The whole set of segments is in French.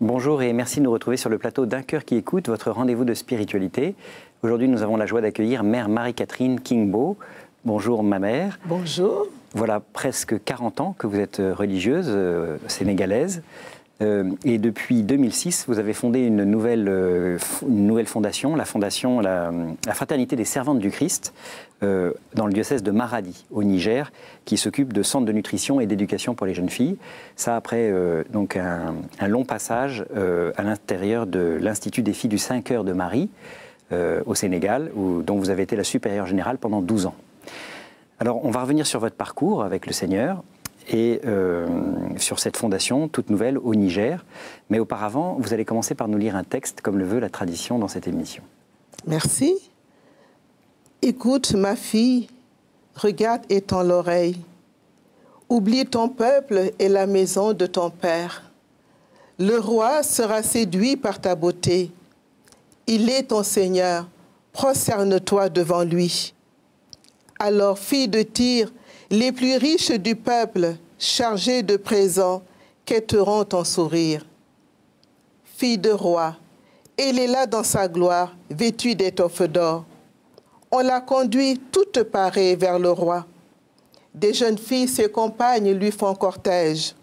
Bonjour et merci de nous retrouver sur le plateau d'Un cœur qui écoute, votre rendez-vous de spiritualité. Aujourd'hui, nous avons la joie d'accueillir Mère Marie-Catherine Kingbo. Bonjour ma mère. Bonjour. Voilà presque 40 ans que vous êtes religieuse sénégalaise. Et depuis 2006, vous avez fondé une nouvelle fondation, la Fraternité des Servantes du Christ, dans le diocèse de Maradi, au Niger, qui s'occupe de centres de nutrition et d'éducation pour les jeunes filles. Ça, après donc un long passage à l'intérieur de l'Institut des filles du Saint-Cœur de Marie, au Sénégal, dont vous avez été la supérieure générale pendant 12 ans. Alors, on va revenir sur votre parcours avec le Seigneur et sur cette fondation toute nouvelle au Niger. Mais auparavant, vous allez commencer par nous lire un texte, comme le veut la tradition dans cette émission. Merci. Écoute, ma fille, regarde et tends l'oreille. Oublie ton peuple et la maison de ton père. Le roi sera séduit par ta beauté. Il est ton Seigneur, prosterne-toi devant lui. Alors, fille de Tyr, les plus riches du peuple, chargés de présents, quêteront ton sourire. Fille de roi, elle est là dans sa gloire, vêtue d'étoffes d'or. On la conduit toute parée vers le roi. Des jeunes filles, ses compagnes, lui font cortège.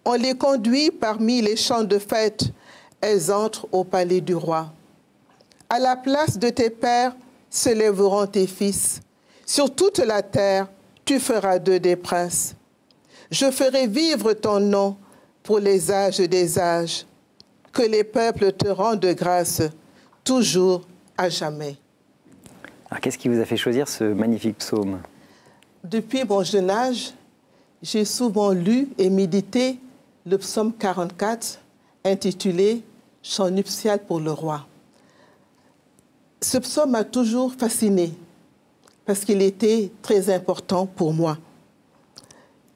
On les conduit parmi les champs de fête. Elles entrent au palais du roi. À la place de tes pères se lèveront tes fils. Sur toute la terre, tu feras d'eux des princes. Je ferai vivre ton nom pour les âges des âges. Que les peuples te rendent grâce, toujours, à jamais. Alors, qu'est-ce qui vous a fait choisir ce magnifique psaume? Depuis mon jeune âge, j'ai souvent lu et médité le psaume 44, intitulé « Chant nuptial pour le roi ». Ce psaume m'a toujours fasciné parce qu'il était très important pour moi.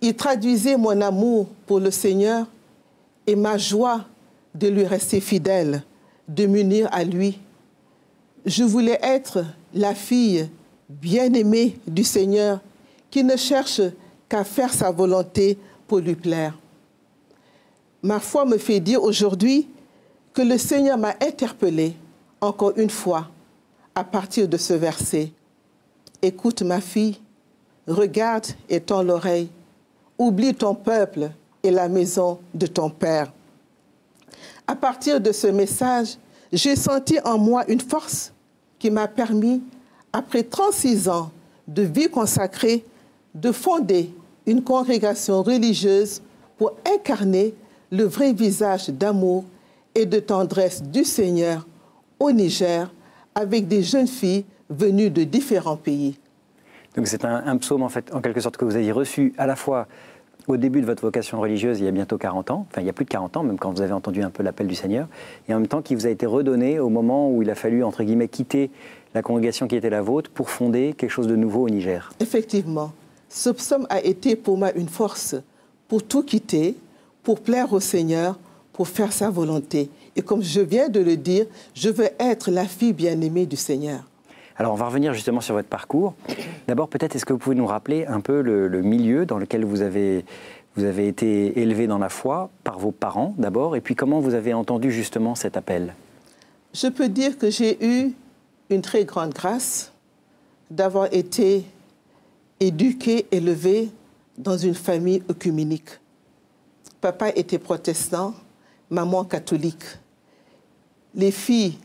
Il traduisait mon amour pour le Seigneur et ma joie de lui rester fidèle, de m'unir à lui. Je voulais être la fille bien-aimée du Seigneur qui ne cherche qu'à faire sa volonté pour lui plaire. Ma foi me fait dire aujourd'hui que le Seigneur m'a interpellée encore une fois à partir de ce verset. Écoute ma fille, regarde et tends l'oreille. Oublie ton peuple et la maison de ton père. À partir de ce message, j'ai senti en moi une force qui m'a permis, après 36 ans de vie consacrée, de fonder une congrégation religieuse pour incarner le vrai visage d'amour et de tendresse du Seigneur au Niger avec des jeunes filles venues de différents pays. Donc c'est un psaume en fait, en quelque sorte que vous avez reçu à la fois au début de votre vocation religieuse il y a bientôt 40 ans, enfin il y a plus de 40 ans même quand vous avez entendu un peu l'appel du Seigneur, et en même temps qui vous a été redonné au moment où il a fallu entre guillemets quitter la congrégation qui était la vôtre pour fonder quelque chose de nouveau au Niger. Effectivement, ce psaume a été pour moi une force pour tout quitter, pour plaire au Seigneur, pour faire sa volonté. Et comme je viens de le dire, je veux être la fille bien-aimée du Seigneur. Alors on va revenir justement sur votre parcours. D'abord peut-être est-ce que vous pouvez nous rappeler un peu le milieu dans lequel vous avez été élevé dans la foi par vos parents d'abord, et puis comment vous avez entendu justement cet appel? Je peux dire que j'ai eu une très grande grâce d'avoir été éduquée, élevée dans une famille œcuménique. Papa était protestant, maman catholique. Les filles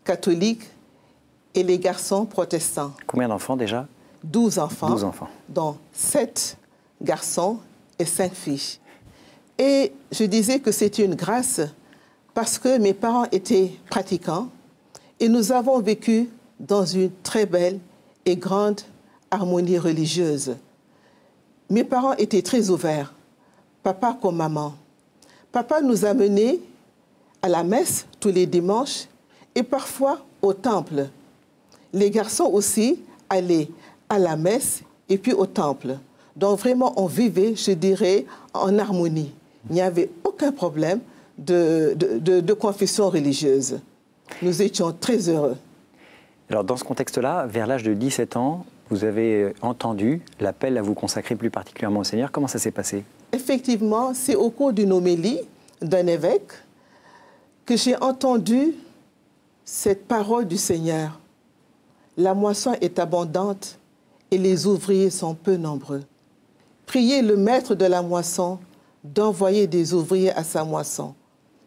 catholiques et les garçons protestants. Combien d'enfants déjà? 12 enfants. 12 enfants. Dont 7 garçons et 5 filles. Et je disais que c'était une grâce parce que mes parents étaient pratiquants et nous avons vécu dans une très belle et grande harmonie religieuse. Mes parents étaient très ouverts, papa comme maman. Papa nous a menés à la messe tous les dimanches et parfois au temple. Les garçons aussi allaient à la messe et puis au temple. Donc vraiment, on vivait, je dirais, en harmonie. Il n'y avait aucun problème de confession religieuse. Nous étions très heureux. Alors dans ce contexte-là, vers l'âge de 17 ans, vous avez entendu l'appel à vous consacrer plus particulièrement au Seigneur. Comment ça s'est passé? Effectivement, c'est au cours d'une homélie d'un évêque que j'ai entendu cette parole du Seigneur. La moisson est abondante et les ouvriers sont peu nombreux. Priez le maître de la moisson d'envoyer des ouvriers à sa moisson.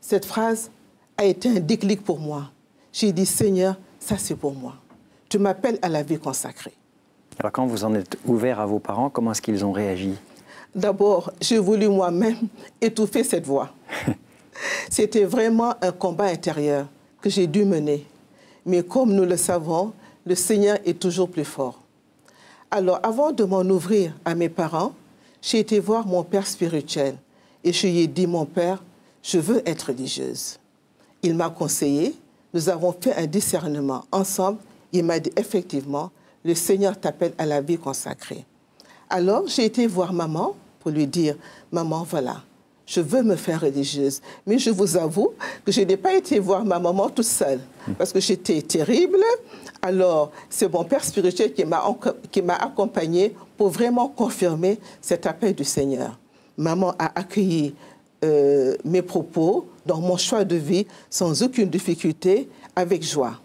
Cette phrase a été un déclic pour moi. J'ai dit, Seigneur, ça c'est pour moi. Tu m'appelles à la vie consacrée. Alors quand vous en êtes ouvert à vos parents, comment est-ce qu'ils ont réagi? D'abord, j'ai voulu moi-même étouffer cette voix. C'était vraiment un combat intérieur que j'ai dû mener. Mais comme nous le savons, le Seigneur est toujours plus fort. Alors, avant de m'en ouvrir à mes parents, j'ai été voir mon père spirituel. Et je lui ai dit, mon père, je veux être religieuse. Il m'a conseillé, nous avons fait un discernement ensemble. Il m'a dit, effectivement, le Seigneur t'appelle à la vie consacrée. Alors, j'ai été voir maman pour lui dire, maman, voilà, je veux me faire religieuse. Mais je vous avoue que je n'ai pas été voir ma maman toute seule, parce que j'étais terrible. Alors, c'est mon père spirituel qui m'a accompagnée pour vraiment confirmer cet appel du Seigneur. Maman a accueilli mes propos dans mon choix de vie sans aucune difficulté, avec joie.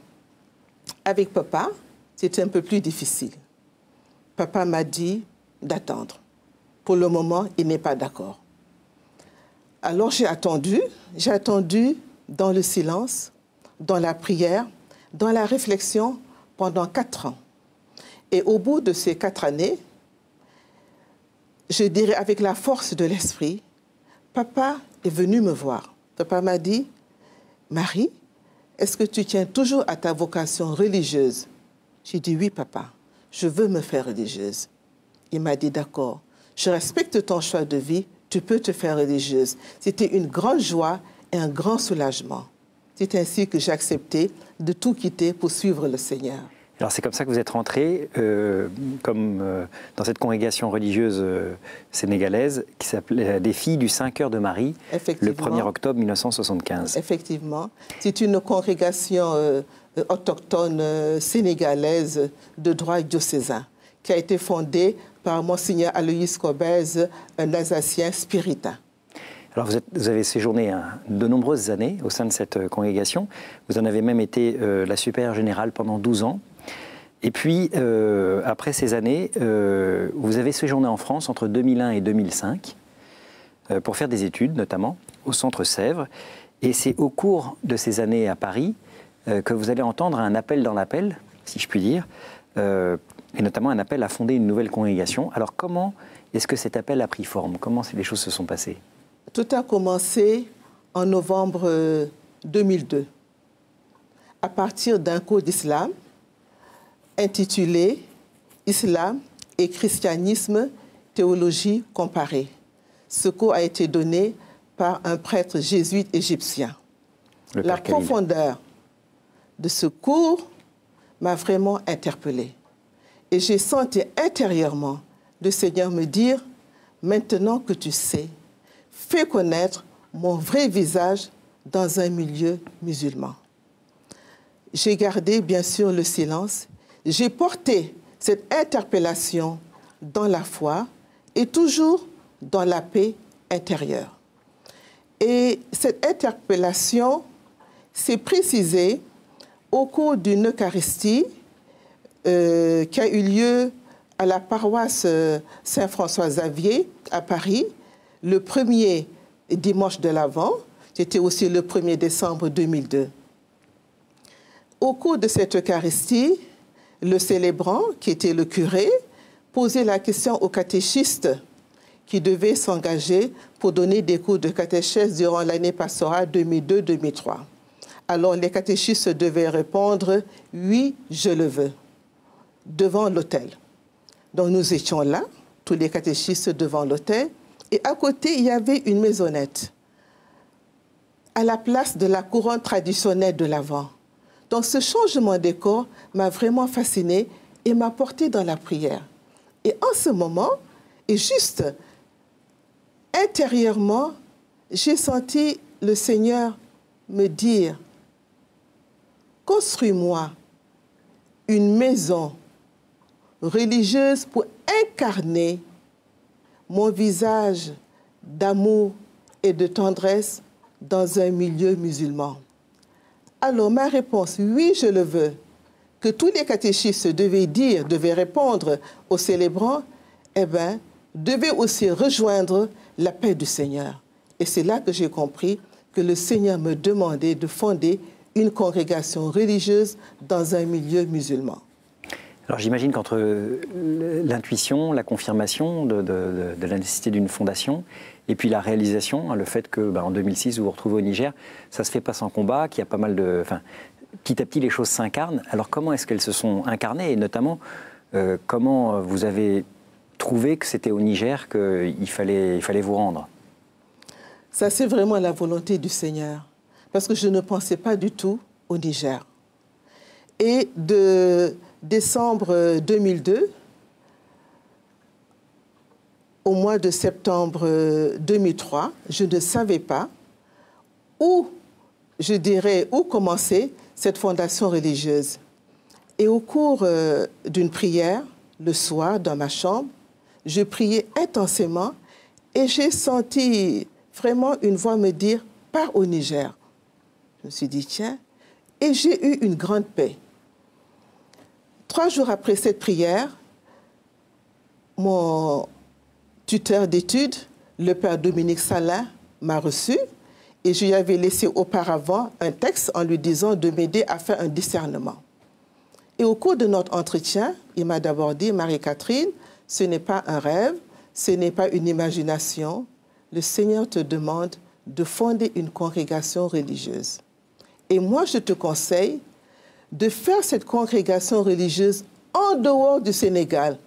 Avec papa, c'était un peu plus difficile. Papa m'a dit d'attendre. Pour le moment, il n'est pas d'accord. Alors j'ai attendu dans le silence, dans la prière, dans la réflexion pendant 4 ans. Et au bout de ces 4 années, je dirais avec la force de l'esprit, papa est venu me voir. Papa m'a dit, Marie, est-ce que tu tiens toujours à ta vocation religieuse? J'ai dit, oui, papa, je veux me faire religieuse. Il m'a dit, d'accord, je respecte ton choix de vie, tu peux te faire religieuse. C'était une grande joie et un grand soulagement. C'est ainsi que j'ai accepté de tout quitter pour suivre le Seigneur. Alors c'est comme ça que vous êtes rentré dans cette congrégation religieuse sénégalaise qui s'appelait des Filles du Saint-Cœur de Marie, le 1er octobre 1975. Effectivement. C'est une congrégation autochtone sénégalaise de droit diocésain qui a été fondée par Monseigneur Aloïs Cobèze, un Alsacien spiritain. Alors vous avez séjourné de nombreuses années au sein de cette congrégation. Vous en avez même été la supérieure générale pendant 12 ans. Et puis, après ces années, vous avez séjourné en France entre 2001 et 2005 pour faire des études, notamment au Centre Sèvres. Et c'est au cours de ces années à Paris que vous allez entendre un appel dans l'appel, si je puis dire, et notamment un appel à fonder une nouvelle congrégation. Alors comment est-ce que cet appel a pris forme? Comment les choses se sont passées? Tout a commencé en novembre 2002, à partir d'un cours d'islam intitulé « Islam et christianisme, théologie comparée ». Ce cours a été donné par un prêtre jésuite égyptien. La profondeur de ce cours m'a vraiment interpellée. Et j'ai senti intérieurement le Seigneur me dire « Maintenant que tu sais, fais connaître mon vrai visage dans un milieu musulman ». J'ai gardé bien sûr le silence. J'ai porté cette interpellation dans la foi et toujours dans la paix intérieure. Et cette interpellation s'est précisée au cours d'une Eucharistie qui a eu lieu à la paroisse Saint-François-Xavier à Paris, le premier dimanche de l'Avent. C'était aussi le 1er décembre 2002. Au cours de cette Eucharistie, le célébrant, qui était le curé, posait la question aux catéchistes qui devaient s'engager pour donner des cours de catéchèse durant l'année pastorale 2002-2003. Alors les catéchistes devaient répondre « Oui, je le veux » devant l'autel. Donc nous étions là, tous les catéchistes devant l'autel, et à côté, il y avait une maisonnette à la place de la couronne traditionnelle de l'Avent. Donc ce changement de décor m'a vraiment fascinée et m'a portée dans la prière. Et en ce moment, et juste intérieurement, j'ai senti le Seigneur me dire « Construis-moi une maison religieuse pour incarner mon visage d'amour et de tendresse dans un milieu musulman. » Alors ma réponse, oui, je le veux. Que tous les catéchistes devaient répondre aux célébrants, eh bien, devaient aussi rejoindre la paix du Seigneur. Et c'est là que j'ai compris que le Seigneur me demandait de fonder une congrégation religieuse dans un milieu musulman. Alors j'imagine qu'entre l'intuition, la confirmation de la nécessité d'une fondation, et puis la réalisation, le fait que en 2006 vous vous retrouvez au Niger, ça se fait pas sans combat, qu'il y a pas mal de... petit à petit les choses s'incarnent. Alors comment est-ce qu'elles se sont incarnées, et notamment comment vous avez trouvé que c'était au Niger qu'il fallait vous rendre? Ça, c'est vraiment la volonté du Seigneur. Parce que je ne pensais pas du tout au Niger. Et de décembre 2002 au mois de septembre 2003, je ne savais pas où commencer cette fondation religieuse. Et au cours d'une prière, le soir, dans ma chambre, je priais intensément et j'ai senti vraiment une voix me dire « pars au Niger ». Je me suis dit « tiens ». Et j'ai eu une grande paix. 3 jours après cette prière, mon tuteur d'études, le père Dominique Salin, m'a reçu et je lui avais laissé auparavant un texte en lui disant de m'aider à faire un discernement. Et au cours de notre entretien, il m'a d'abord dit « Marie-Catherine, ce n'est pas un rêve, ce n'est pas une imagination. Le Seigneur te demande de fonder une congrégation religieuse. Et moi, je te conseille de faire cette congrégation religieuse en dehors du Sénégal. »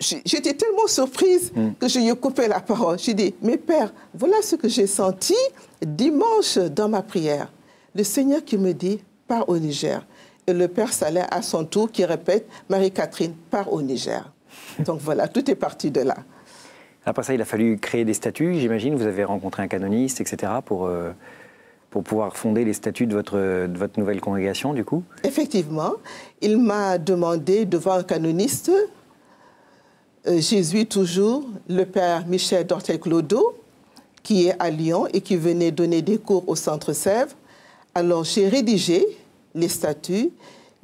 J'étais tellement surprise que je lui ai coupé la parole. J'ai dit, mais Père, voilà ce que j'ai senti dimanche dans ma prière. Le Seigneur qui me dit, pars au Niger. Et le Père Salin, à son tour, qui répète, Marie-Catherine, pars au Niger. Donc voilà, tout est parti de là. Après ça, il a fallu créer des statuts, j'imagine. Vous avez rencontré un canoniste, etc., pour pouvoir fonder les statuts de votre nouvelle congrégation, du coup? Effectivement. Il m'a demandé de voir un canoniste, jésuite toujours, le père Michel Dortel-Clodo, qui est à Lyon et qui venait donner des cours au Centre Sèvres. Alors, j'ai rédigé les statuts,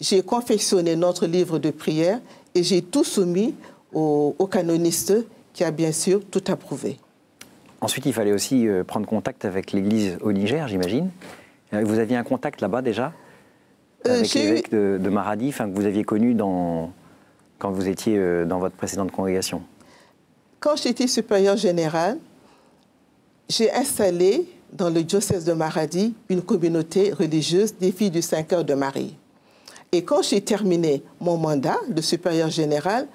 j'ai confectionné notre livre de prière et j'ai tout soumis au canoniste qui a bien sûr tout approuvé. Ensuite, il fallait aussi prendre contact avec l'église au Niger, j'imagine. Vous aviez un contact là-bas déjà avec l'évêque de Maradi, que vous aviez connu quand vous étiez dans votre précédente congrégation? Quand j'étais supérieur général, j'ai installé dans le diocèse de Maradi une communauté religieuse des filles du 5 heures de Marie. Et quand j'ai terminé mon mandat de supérieur général,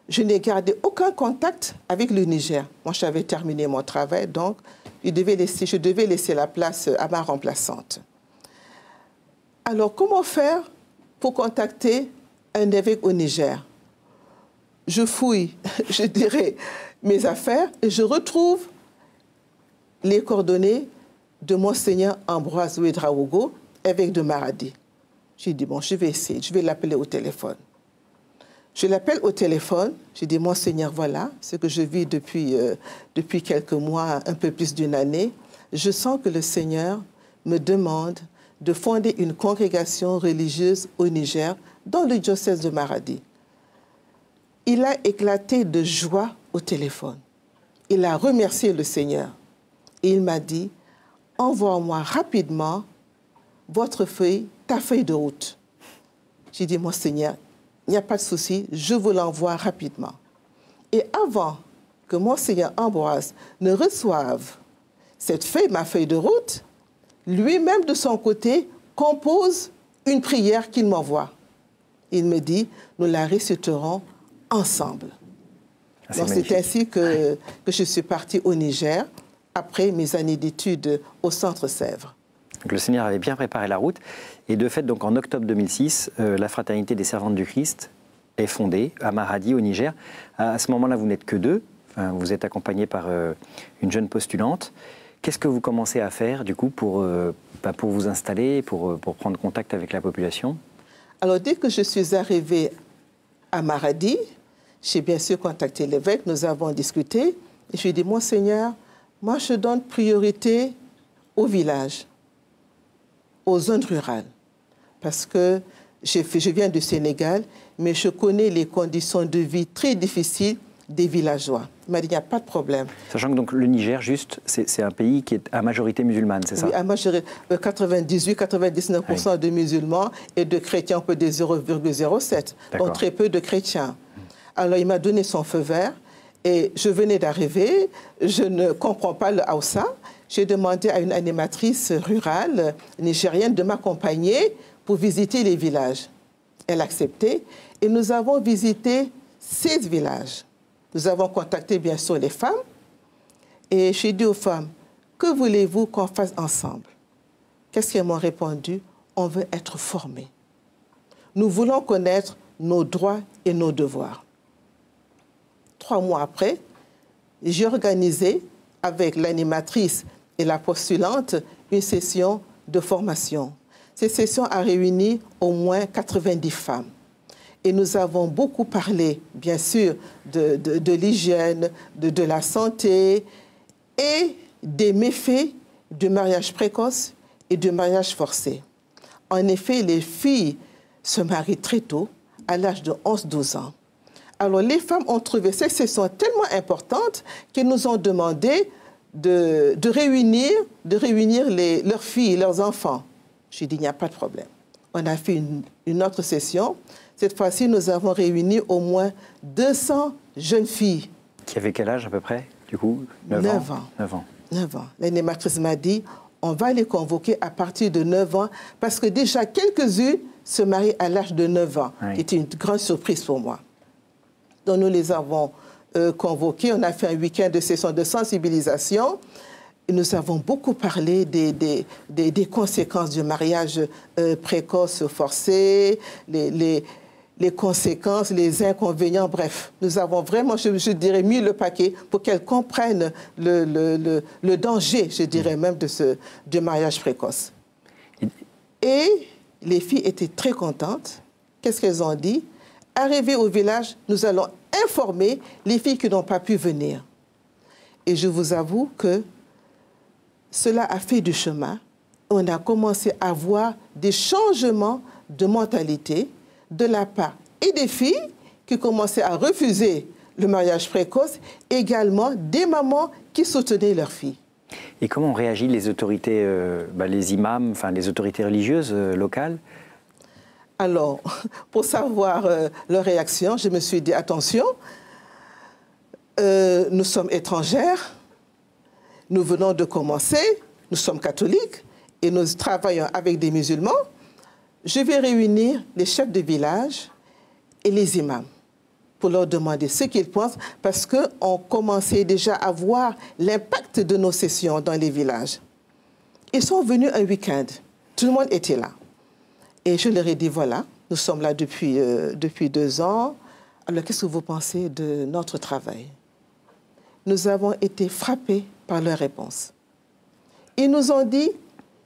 je n'ai gardé aucun contact avec le Niger. Moi, j'avais terminé mon travail, donc je devais laisser la place à ma remplaçante. Alors, comment faire pour contacter un évêque au Niger? Je fouille, je dirais, mes affaires et je retrouve les coordonnées de Monseigneur Ambroise Ouedraogo, évêque de Maradi. J'ai dit, bon, je vais essayer, je vais l'appeler au téléphone. Je l'appelle au téléphone, j'ai dit, Monseigneur, voilà ce que je vis depuis quelques mois, un peu plus d'une année. Je sens que le Seigneur me demande de fonder une congrégation religieuse au Niger, dans le diocèse de Maradi. Il a éclaté de joie au téléphone. Il a remercié le Seigneur. Et il m'a dit, envoie-moi rapidement ta feuille de route. J'ai dit, Monseigneur, il n'y a pas de souci, je vous l'envoie rapidement. Et avant que Monseigneur Ambroise ne reçoive ma feuille de route, lui-même de son côté compose une prière qu'il m'envoie. Il me dit, nous la réciterons ensemble. Donc c'est ainsi que je suis partie au Niger après mes années d'études au Centre Sèvres. Donc le Seigneur avait bien préparé la route. Et de fait, donc en octobre 2006, la Fraternité des Servantes du Christ est fondée à Maradi, au Niger. À ce moment-là, vous n'êtes que 2. Enfin, vous êtes accompagné par une jeune postulante. Qu'est-ce que vous commencez à faire, du coup, pour vous installer, pour prendre contact avec la population? Alors, dès que je suis arrivée à Maradi, j'ai bien sûr contacté l'évêque, nous avons discuté. Et je lui ai dit, Monseigneur, moi, je donne priorité au village, aux zones rurales. Parce que je viens du Sénégal, mais je connais les conditions de vie très difficiles des villageois. Il m'a dit, il n'y a pas de problème. Sachant que donc, le Niger, juste, c'est un pays qui est à majorité musulmane, c'est ça? Oui, à majorité, 98-99% de musulmans et de chrétiens, on peut dire 0,07. Donc très peu de chrétiens. Alors il m'a donné son feu vert et je venais d'arriver, je ne comprends pas le Hausa. J'ai demandé à une animatrice rurale nigérienne de m'accompagner pour visiter les villages. Elle a accepté et nous avons visité 16 villages. Nous avons contacté bien sûr les femmes et j'ai dit aux femmes, que voulez-vous qu'on fasse ensemble? Qu'est-ce qu'elles m'ont répondu? On veut être formés. Nous voulons connaître nos droits et nos devoirs. 3 mois après, j'ai organisé avec l'animatrice et la postulante une session de formation. Cette session a réuni au moins 90 femmes. Et nous avons beaucoup parlé, bien sûr, de l'hygiène, de la santé et des méfaits du mariage précoce et du mariage forcé. En effet, les filles se marient très tôt, à l'âge de 11-12 ans. Alors, les femmes ont trouvé cette session tellement importante qu'elles nous ont demandé de réunir leurs filles, leurs enfants. J'ai dit, il n'y a pas de problème. On a fait une autre session. Cette fois-ci, nous avons réuni au moins 200 jeunes filles. Qui avaient quel âge à peu près, du coup? 9 ans. 9 ans. 9 ans. L'animatrice m'a dit, on va les convoquer à partir de 9 ans, parce que déjà quelques-unes se marient à l'âge de 9 ans. Oui. C'était une grande surprise pour moi. Donc nous les avons convoqués. On a fait un week-end de session de sensibilisation. Et nous avons beaucoup parlé des conséquences du mariage précoce forcé, les conséquences, les inconvénients, bref. Nous avons vraiment, je dirais, mis le paquet pour qu'elles comprennent le danger, je dirais même, du mariage précoce. Et les filles étaient très contentes. Qu'est-ce qu'elles ont dit? Arrivées au village, nous allons informer les filles qui n'ont pas pu venir. Et je vous avoue que cela a fait du chemin. On a commencé à voir des changements de mentalité de la part et des filles qui commençaient à refuser le mariage précoce, également des mamans qui soutenaient leurs filles. Et comment ont réagi les autorités, les imams, enfin les autorités religieuses locales? Alors, pour savoir leur réaction, je me suis dit, attention, nous sommes étrangères, nous venons de commencer, nous sommes catholiques et nous travaillons avec des musulmans. Je vais réunir les chefs de village et les imams pour leur demander ce qu'ils pensent, parce qu'on commençait déjà à voir l'impact de nos sessions dans les villages. Ils sont venus un week-end, tout le monde était là. Et je leur ai dit, voilà, nous sommes là depuis 2 ans, alors qu'est-ce que vous pensez de notre travail? Nous avons été frappés par leurs réponses. Ils nous ont dit,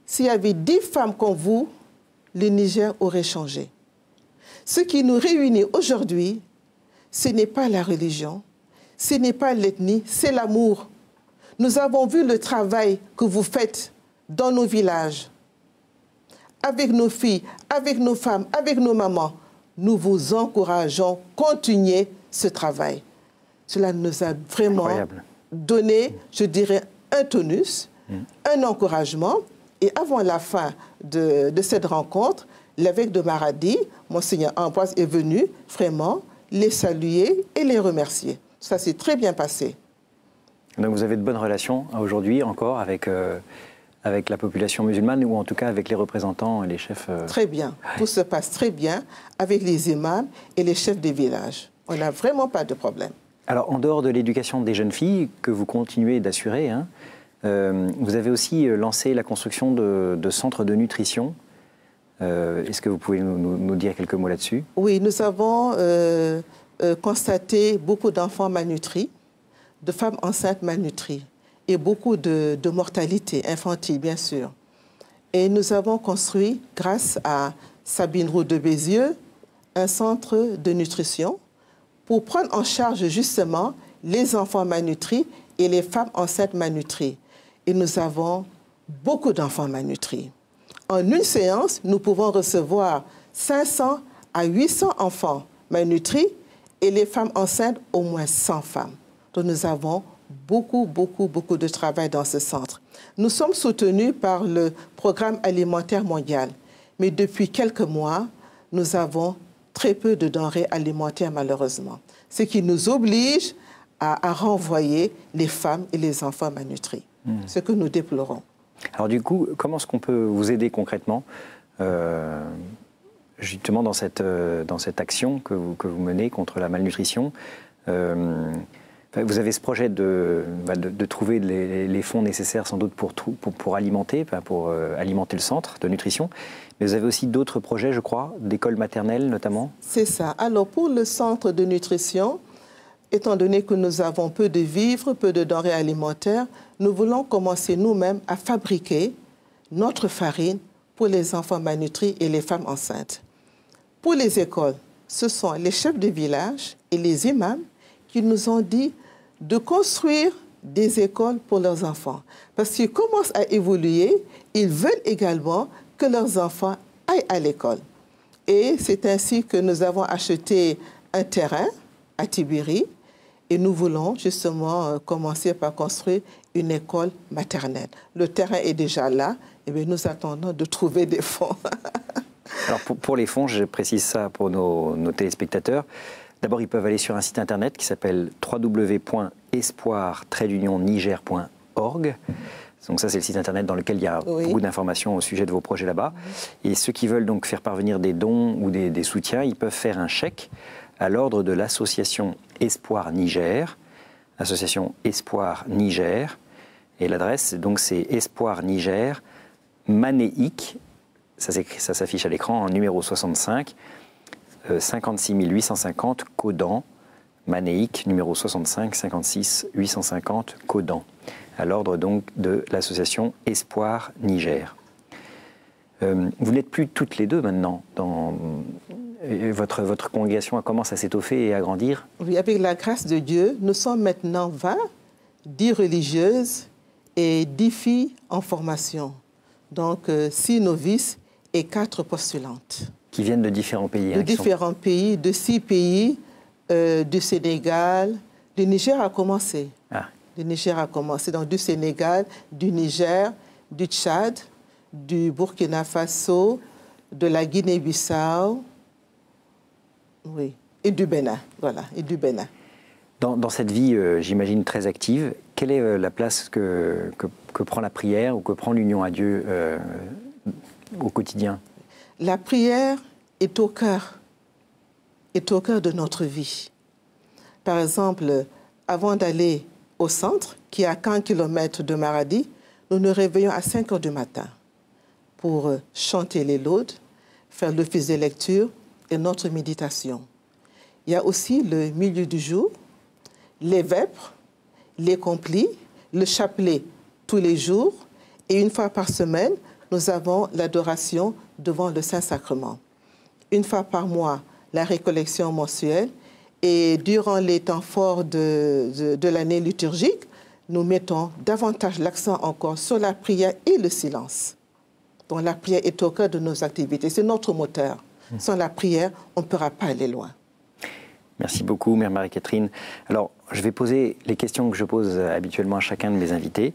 s'il y avait 10 femmes comme vous, le Niger aurait changé. Ce qui nous réunit aujourd'hui, ce n'est pas la religion, ce n'est pas l'ethnie, c'est l'amour. Nous avons vu le travail que vous faites dans nos villages, avec nos filles, avec nos femmes, avec nos mamans. Nous vous encourageons, continuez ce travail. Cela nous a vraiment donné, je dirais, un tonus, un encouragement. Et avant la fin de cette rencontre, l'évêque de Maradi, Monseigneur Ambroise, est venu vraiment les saluer et les remercier. Ça s'est très bien passé. Donc vous avez de bonnes relations aujourd'hui encore avec la population musulmane, ou en tout cas avec les représentants et les chefs? Très bien. Tout se passe très bien avec les imams et les chefs des villages. On n'a vraiment pas de problème. Alors, en dehors de l'éducation des jeunes filles, que vous continuez d'assurer, hein, vous avez aussi lancé la construction de centres de nutrition. Est-ce que vous pouvez nous dire quelques mots là-dessus? Oui, nous avons constaté beaucoup d'enfants malnutris, de femmes enceintes malnutries, et beaucoup de mortalité infantile, bien sûr. Et nous avons construit, grâce à Sabine Roux de Bézieux, un centre de nutrition pour prendre en charge justement les enfants malnutris et les femmes enceintes malnutries. Et nous avons beaucoup d'enfants malnutris. En une séance, nous pouvons recevoir 500 à 800 enfants malnutris et les femmes enceintes, au moins 100 femmes. Donc nous avons beaucoup de travail dans ce centre. Nous sommes soutenus par le Programme alimentaire mondial, mais depuis quelques mois, nous avons très peu de denrées alimentaires malheureusement, ce qui nous oblige à renvoyer les femmes et les enfants malnutris, ce que nous déplorons. Alors du coup, comment est-ce qu'on peut vous aider concrètement justement dans cette action que vous menez contre la malnutrition? Vous avez ce projet de trouver les fonds nécessaires sans doute pour alimenter le centre de nutrition, mais vous avez aussi d'autres projets, je crois, d'écoles maternelles notamment? C'est ça. Alors pour le centre de nutrition, étant donné que nous avons peu de vivres, peu de denrées alimentaires, nous voulons commencer nous-mêmes à fabriquer notre farine pour les enfants malnutris et les femmes enceintes. Pour les écoles, ce sont les chefs de village et les imams qui nous ont dit de construire des écoles pour leurs enfants. Parce qu'ils commencent à évoluer, ils veulent également que leurs enfants aillent à l'école. Et c'est ainsi que nous avons acheté un terrain à Tibiri et nous voulons justement commencer par construire une école maternelle. Le terrain est déjà là, et bien nous attendons de trouver des fonds. Alors pour les fonds, je précise ça pour nos téléspectateurs. D'abord, ils peuvent aller sur un site internet qui s'appelle www.espoir-niger.org. Donc ça, c'est le site internet dans lequel il y a beaucoup d'informations au sujet de vos projets là-bas. Et ceux qui veulent donc faire parvenir des dons ou des soutiens, ils peuvent faire un chèque à l'ordre de l'association Espoir Niger, association Espoir Niger. Et l'adresse, donc, c'est Espoir Niger, Manéic, ça s'affiche à l'écran, en numéro 65, 56 850 Codan, Manéic, numéro 65, 56 850 Codan, à l'ordre donc de l'association Espoir Niger. Vous n'êtes plus toutes les deux maintenant votre congrégation commence à s'étoffer et à grandir? Oui, avec la grâce de Dieu, nous sommes maintenant 20, 10 religieuses et 10 filles en formation. Donc 6 novices et 4 postulantes. Qui viennent de différents pays. De différents pays, de 6 pays, du Sénégal, du Niger a commencé. Le Niger a commencé, donc du Sénégal, du Niger, du Tchad, du Burkina Faso, de la Guinée-Bissau, oui, et du Bénin, voilà, et du Bénin. Dans cette vie, j'imagine, très active, quelle est la place que prend la prière ou que prend l'union à Dieu au quotidien? La prière est au cœur de notre vie. Par exemple, avant d'aller au centre, qui est à 15 km de Maradi, nous nous réveillons à 5 h du matin pour chanter les laudes, faire l'office de lecture et notre méditation. Il y a aussi le milieu du jour, les vêpres, les complis, le chapelet tous les jours et une fois par semaine, nous avons l'adoration devant le Saint-Sacrement. Une fois par mois, la récollection mensuelle et durant les temps forts de l'année liturgique, nous mettons davantage l'accent encore sur la prière et le silence. Donc la prière est au cœur de nos activités, c'est notre moteur. Sans la prière, on ne pourra pas aller loin. Merci beaucoup, Mère Marie-Catherine. Alors, je vais poser les questions que je pose habituellement à chacun de mes invités.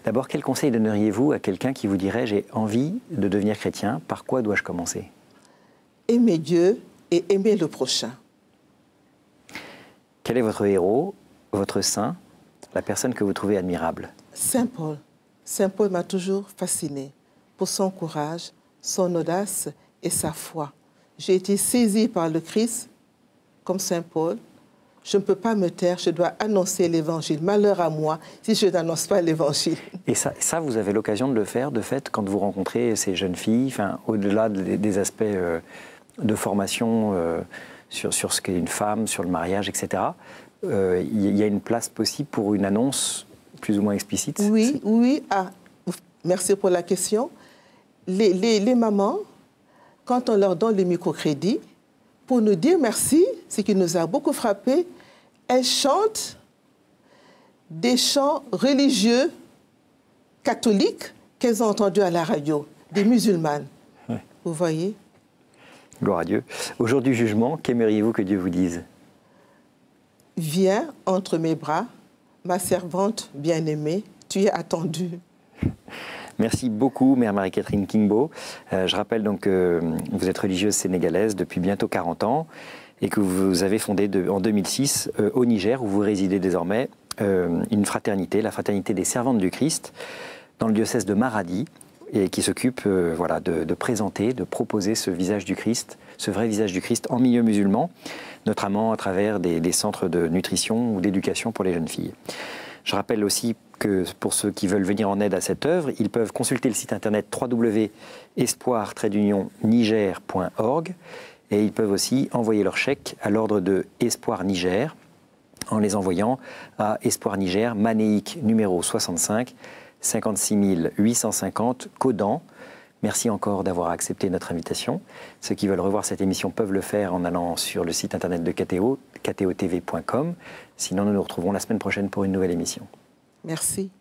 D'abord, quel conseil donneriez-vous à quelqu'un qui vous dirait « j'ai envie de devenir chrétien, par quoi dois-je commencer ?» Aimer Dieu et aimer le prochain. Quel est votre héros, votre saint, la personne que vous trouvez admirable? Saint Paul. Saint Paul m'a toujours fasciné pour son courage, son audace et sa foi. J'ai été saisie par le Christ comme Saint Paul. Je ne peux pas me taire, je dois annoncer l'Évangile. Malheur à moi si je n'annonce pas l'Évangile. Et ça, vous avez l'occasion de le faire, de fait, quand vous rencontrez ces jeunes filles, enfin, au-delà des aspects de formation sur ce qu'est une femme, sur le mariage, etc. Il y a une place possible pour une annonce plus ou moins explicite? Oui, oui. Ah, merci pour la question. Les mamans, quand on leur donne le microcrédit, pour nous dire merci, ce qui nous a beaucoup frappé, elles chantent des chants religieux catholiques qu'elles ont entendus à la radio. des musulmanes. Ouais. Vous voyez? Gloire à Dieu. Au jour du jugement, qu'aimeriez-vous que Dieu vous dise? Viens entre mes bras, ma servante bien-aimée, tu es attendue. Merci beaucoup, Mère Marie-Catherine Kingbo. Je rappelle donc que vous êtes religieuse sénégalaise depuis bientôt 40 ans et que vous avez fondé en 2006 au Niger, où vous résidez désormais, une fraternité, la Fraternité des Servantes du Christ, dans le diocèse de Maradi, et qui s'occupe voilà, de présenter, de proposer ce visage du Christ, ce vrai visage du Christ en milieu musulman, notamment à travers des centres de nutrition ou d'éducation pour les jeunes filles. Je rappelle aussi que pour ceux qui veulent venir en aide à cette œuvre, ils peuvent consulter le site internet www.espoir-niger.org et ils peuvent aussi envoyer leur chèque à l'ordre de Espoir Niger en les envoyant à Espoir Niger, Manéique numéro 65, 56 850, Codan. Merci encore d'avoir accepté notre invitation. Ceux qui veulent revoir cette émission peuvent le faire en allant sur le site internet de KTO, ktotv.com. Sinon, nous nous retrouverons la semaine prochaine pour une nouvelle émission. Merci.